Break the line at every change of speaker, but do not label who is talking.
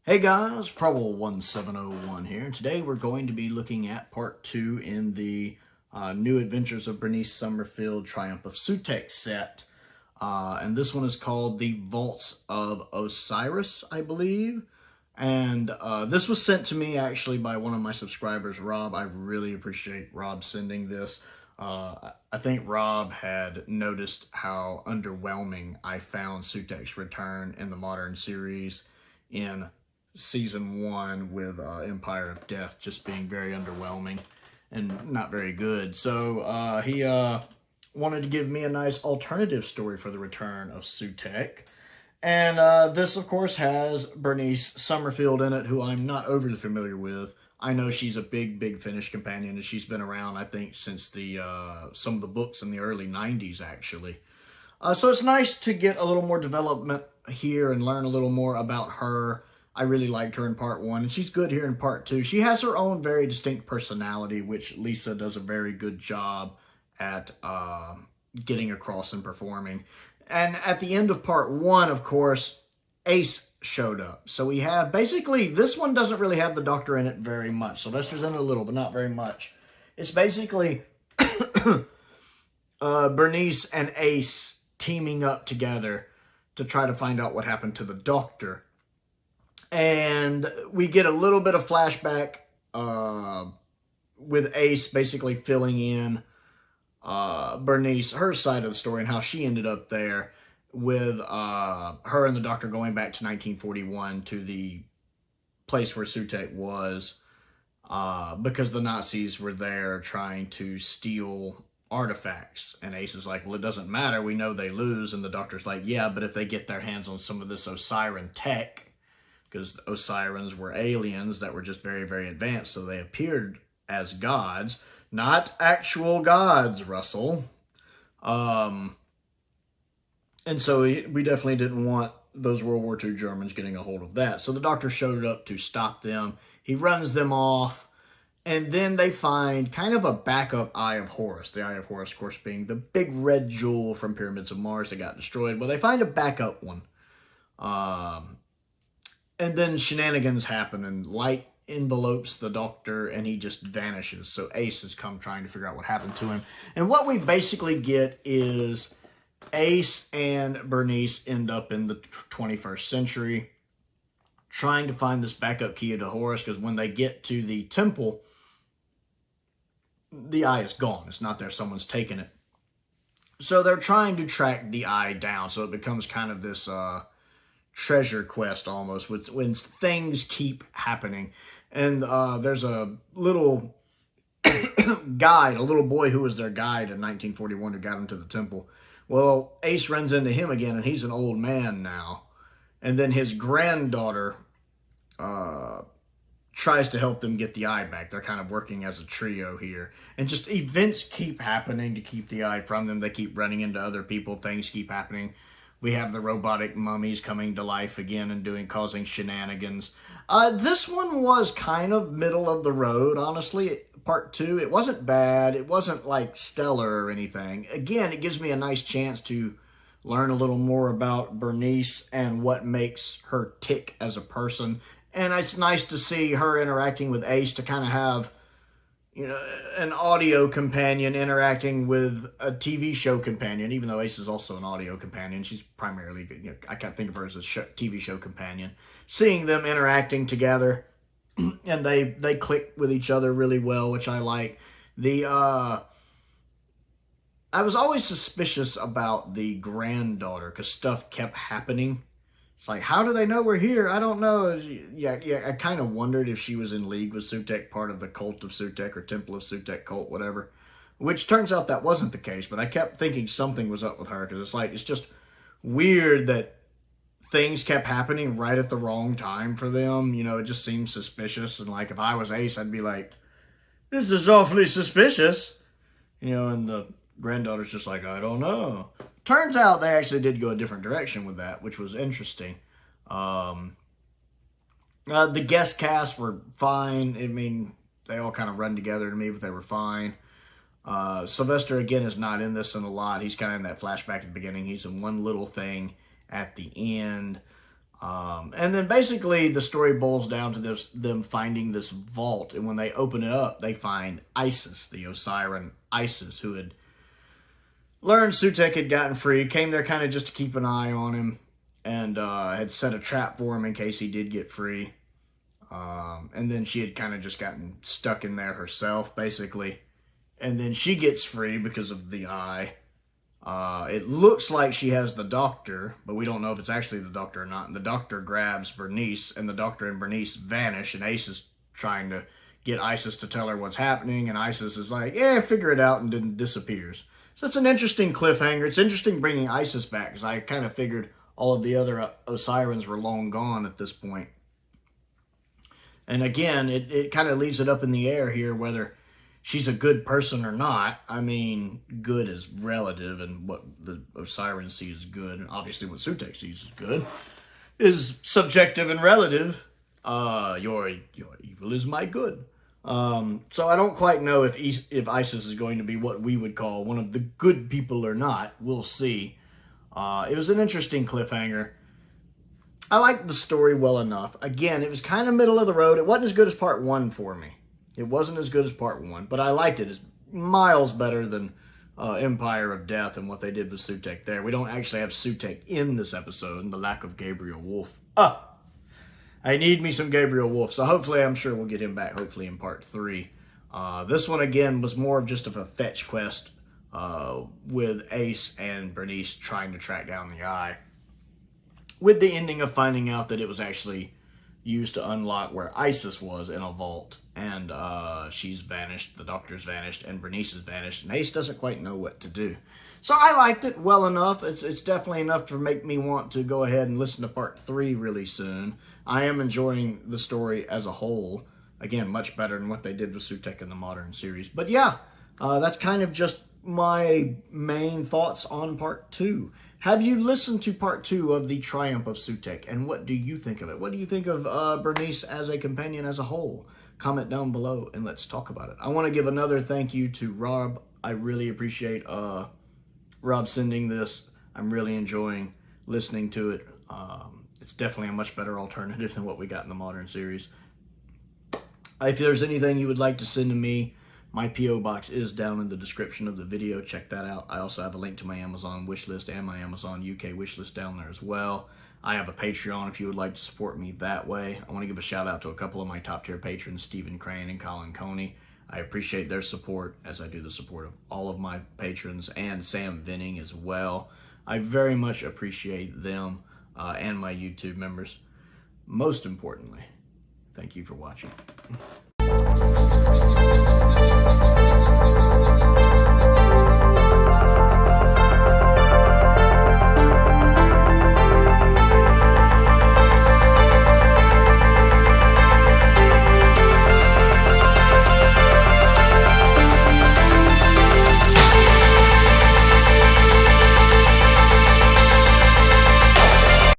Hey guys, Prowl 1701 here, and today we're going to be looking at part 2 in the New Adventures of Bernice Summerfield Triumph of Sutekh set. And this one is called The Vaults of Osiris, I believe. And this was sent to me actually by one of my subscribers, Rob. I really appreciate Rob sending this. I think Rob had noticed how underwhelming I found Sutekh's return in the modern series in Season 1 with Empire of Death just being very underwhelming and not very good. So he wanted to give me a nice alternative story for the return of Sutekh. And this, of course, has Bernice Summerfield in it, who I'm not overly familiar with. I know she's a big Finnish companion, and she's been around, I think, since the some of the books in the early 90s, actually. So it's nice to get a little more development here and learn a little more about her. I really liked her in part 1, and she's good here in part 2. She has her own very distinct personality, which Lisa does a very good job at getting across and performing. And at the end of part 1, of course, Ace showed up. So we have, basically, this one doesn't really have the Doctor in it very much. Sylvester's in it a little, but not very much. It's basically Bernice and Ace teaming up together to try to find out what happened to the Doctor. And we get a little bit of flashback with Ace basically filling in Bernice, her side of the story, and how she ended up there with her and the Doctor going back to 1941 to the place where Sutekh was because the Nazis were there trying to steal artifacts. And Ace is like, well, it doesn't matter. We know they lose. And the Doctor's like, yeah, but if they get their hands on some of this Osiris tech, because Osirans were aliens that were just very advanced, so they appeared as gods, not actual gods, Russell. And so we definitely didn't want those World War II Germans getting a hold of that. So the Doctor showed up to stop them. He runs them off, and then they find kind of a backup Eye of Horus. The Eye of Horus, of course, being the big red jewel from Pyramids of Mars that got destroyed. Well, they find a backup one. And then shenanigans happen, and light envelopes the Doctor, and he just vanishes. So Ace has come trying to figure out what happened to him. And what we basically get is Ace and Bernice end up in the 21st century trying to find this backup key to Horus, because when they get to the temple, the eye is gone. It's not there. Someone's taken it. So they're trying to track the eye down. So it becomes kind of this treasure quest almost, when things keep happening. And there's a little guide, a little boy who was their guide in 1941 who got them to the temple. Well, Ace runs into him again, and he's an old man now. And then his granddaughter tries to help them get the eye back. They're kind of working as a trio here. And just events keep happening to keep the eye from them. They keep running into other people. Things keep happening. We have the robotic mummies coming to life again and causing shenanigans. This one was kind of middle of the road, honestly. Part 2, it wasn't bad. It wasn't like stellar or anything. Again, it gives me a nice chance to learn a little more about Bernice and what makes her tick as a person. And it's nice to see her interacting with Ace, to kind of have, you know, an audio companion interacting with a TV show companion, even though Ace is also an audio companion. She's primarily, you know, I can't think of her as a TV show companion. Seeing them interacting together, and they click with each other really well, which I like. I was always suspicious about the granddaughter, because stuff kept happening. It's like, how do they know we're here? I don't know. Yeah, I kind of wondered if she was in league with Sutekh, part of the cult of Sutekh or Temple of Sutekh cult, whatever. Which turns out that wasn't the case, but I kept thinking something was up with her, because it's like, it's just weird that things kept happening right at the wrong time for them. You know, it just seems suspicious. And like, if I was Ace, I'd be like, this is awfully suspicious. You know, and the granddaughter's just like, I don't know. Turns out they actually did go a different direction with that, which was interesting. The guest cast were fine. I mean, they all kind of run together to me, but they were fine. Sylvester, again, is not in this in a lot. He's kind of in that flashback at the beginning. He's in one little thing at the end. And then basically the story boils down to them finding this vault. And when they open it up, they find Isis, the Osiris Isis, who had learned Sutekh had gotten free, came there kind of just to keep an eye on him, and had set a trap for him in case he did get free. And then she had kind of just gotten stuck in there herself, basically. And then she gets free because of the eye. It looks like she has the doctor, but we don't know if it's actually the doctor or not. And the doctor grabs Bernice, and the doctor and Bernice vanish, and Ace is trying to get Isis to tell her what's happening, and Isis is like, yeah, figure it out, and then disappears. So it's an interesting cliffhanger. It's interesting bringing Isis back, because I kind of figured all of the other Osirans were long gone at this point. And again, it kind of leaves it up in the air here whether she's a good person or not. I mean, good is relative, and what the Osiris sees as good, and obviously what Sutekh sees as good, is subjective and relative. Your evil is my good. So I don't quite know if Isis is going to be what we would call one of the good people or not. We'll see. It was an interesting cliffhanger. I liked the story well enough. Again, it was kind of middle of the road. It wasn't as good as part 1 for me. It wasn't as good as part 1, but I liked it. It's miles better than Empire of Death and what they did with Sutekh there. We don't actually have Sutekh in this episode, and the lack of Gabriel Wolf. I need me some Gabriel Wolf, so hopefully I'm sure we'll get him back, hopefully in part 3. This one, again, was more of just of a fetch quest with Ace and Bernice trying to track down the eye, with the ending of finding out that it was actually used to unlock where Isis was in a vault, and she's vanished, the doctor's vanished, and Bernice is vanished, and Ace doesn't quite know what to do. So I liked it well enough. It's definitely enough to make me want to go ahead and listen to part 3 really soon. I am enjoying the story as a whole. Again, much better than what they did with Sutekh in the modern series. But yeah, that's kind of just my main thoughts on part 2. Have you listened to part 2 of The Triumph of Sutekh, and what do you think of it? What do you think of Bernice as a companion as a whole? Comment down below and let's talk about it. I want to give another thank you to Rob. I really appreciate Rob sending this. I'm really enjoying listening to it. It's definitely a much better alternative than what we got in the modern series. If there's anything you would like to send to me, my P.O. box is down in the description of the video. Check that out. I also have a link to my Amazon wishlist and my Amazon UK wishlist down there as well. I have a Patreon if you would like to support me that way. I want to give a shout out to a couple of my top tier patrons, Stephen Crane and Colin Coney. I appreciate their support, as I do the support of all of my patrons, and Sam Venning as well. I very much appreciate them and my YouTube members. Most importantly, thank you for watching.